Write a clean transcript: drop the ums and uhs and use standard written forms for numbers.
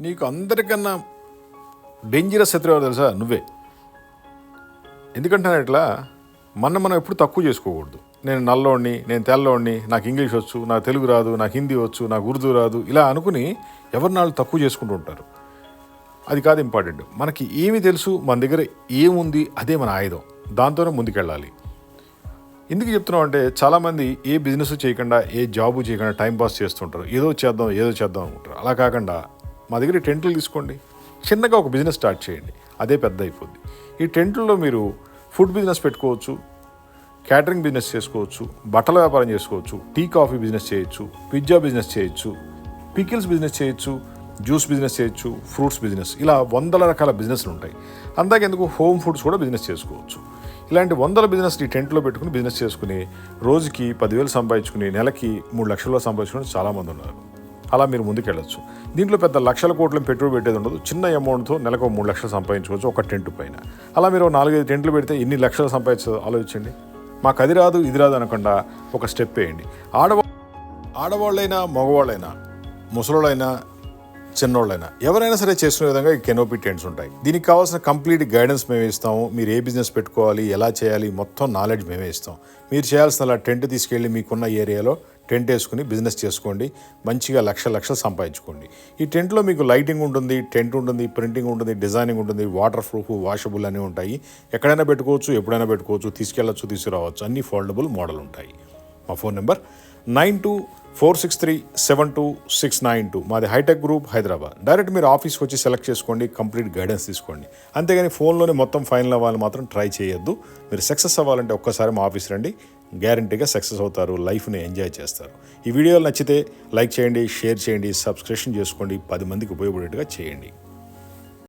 నీకు అందరికన్నా డేంజరస్ శత్రువు ఎవరో తెలుసా? నువ్వే. ఎందుకంటే ఇట్లా మనం ఎప్పుడు తక్కువ చేసుకోకూడదు. నేను నల్లోడిని, నేను తెల్లోడిని, నాకు ఇంగ్లీష్ వచ్చు, నాకు తెలుగు రాదు, నాకు హిందీ వచ్చు, నాకు ఉర్దూ రాదు, ఇలా అనుకుని ఎవరినాళ్ళు తక్కువ చేసుకుంటూ ఉంటారు. అది కాదు ఇంపార్టెంట్. మనకి ఏమి తెలుసు, మన దగ్గర ఏముంది, అదే మన ఆయుధం. దాంతోనే ముందుకెళ్ళాలి. ఎందుకు చెప్తున్నాం అంటే చాలామంది ఏ బిజినెస్ చేయకుండా, ఏ జాబు చేయకుండా టైంపాస్ చేస్తుంటారు. ఏదో చేద్దాం అనుకుంటారు. అలా కాకుండా మా దగ్గర టెంట్లు తీసుకోండి, చిన్నగా ఒక బిజినెస్ స్టార్ట్ చేయండి, అదే పెద్ద అయిపోద్ది. ఈ టెంట్లో మీరు ఫుడ్ బిజినెస్ పెట్టుకోవచ్చు, క్యాటరింగ్ బిజినెస్ చేసుకోవచ్చు, బట్టల వ్యాపారం చేసుకోవచ్చు, టీ కాఫీ బిజినెస్ చేయొచ్చు, పిజ్జా బిజినెస్ చేయొచ్చు, పికిల్స్ బిజినెస్ చేయొచ్చు, జ్యూస్ బిజినెస్ చేయొచ్చు, ఫ్రూట్స్ బిజినెస్, ఇలా వందల రకాల బిజినెస్లు ఉంటాయి. అందాకెందుకు హోమ్ ఫుడ్స్ కూడా బిజినెస్ చేసుకోవచ్చు. ఇలాంటి వందల బిజినెస్ ఈ టెంట్లో పెట్టుకుని బిజినెస్ చేసుకుని రోజుకి 10,000 సంపాదించుకుని నెలకి 3 లక్షల్లో సంపాదించుకుని చాలామంది ఉన్నారు. అలా మీరు ముందుకెళ్ళచ్చు. దీంట్లో పెద్ద లక్షల కోట్ల పెట్టుబడి పెట్టేది ఉండదు. చిన్న అమౌంట్తో నెలకు 3 లక్షలు సంపాదించుకోవచ్చు ఒక టెంట్ పైన. అలా మీరు 4-5 టెంట్లు పెడితే ఎన్ని లక్షలు సంపాదించదో ఆలోచించండి. మాకు అది రాదు ఇది రాదు అనకుండా ఒక స్టెప్ వేయండి. ఆడవాళ్ళైనా మగవాళ్ళైనా ముసలోళ్ళైనా చిన్నోళ్ళైనా ఎవరైనా సరే చేసుకునే విధంగా ఈ కెనోపీ టెంట్స్ ఉంటాయి. దీనికి కావాల్సిన కంప్లీట్ గైడెన్స్ మేమే ఇస్తాము. మీరు ఏ బిజినెస్ పెట్టుకోవాలి, ఎలా చేయాలి, మొత్తం నాలెడ్జ్ మేమే ఇస్తాం. మీరు చేయాల్సిన టెంట్ తీసుకెళ్ళి మీకున్న ఏరియాలో టెంట్ వేసుకుని బిజినెస్ చేసుకోండి. మంచిగా లక్షలు సంపాదించుకోండి. ఈ టెంట్లో మీకు లైటింగ్ ఉంటుంది, టెంట్ ఉంటుంది, ప్రింటింగ్ ఉంటుంది, డిజైనింగ్ ఉంటుంది, వాటర్ ప్రూఫ్, వాషబుల్ అన్నీ ఉంటాయి. ఎక్కడైనా పెట్టుకోవచ్చు, ఎప్పుడైనా పెట్టుకోవచ్చు, తీసుకెళ్ళచ్చు, తీసుకురావచ్చు. అన్ని ఫోల్డబుల్ మోడల్ ఉంటాయి. మా ఫోన్ నెంబర్ 9246372692. మాది హైటెక్ గ్రూప్, హైదరాబాద్. డైరెక్ట్ మీరు ఆఫీస్కి వచ్చి సెలెక్ట్ చేసుకోండి, కంప్లీట్ గైడెన్స్ తీసుకోండి. అంతేగాని ఫోన్లోనే మొత్తం ఫైనల్ అవ్వాలని మాత్రం ట్రై చేయొద్దు. మీరు సక్సెస్ అవ్వాలంటే ఒక్కసారి మా ఆఫీస్ రండి, గ్యారంటీగా సక్సెస్ అవుతారు, లైఫ్ని ఎంజాయ్ చేస్తారు. ఈ వీడియోలు నచ్చితే లైక్ చేయండి, షేర్ చేయండి, సబ్స్క్రిప్షన్ చేసుకోండి, 10 మందికి ఉపయోగపడేట్టుగా చేయండి.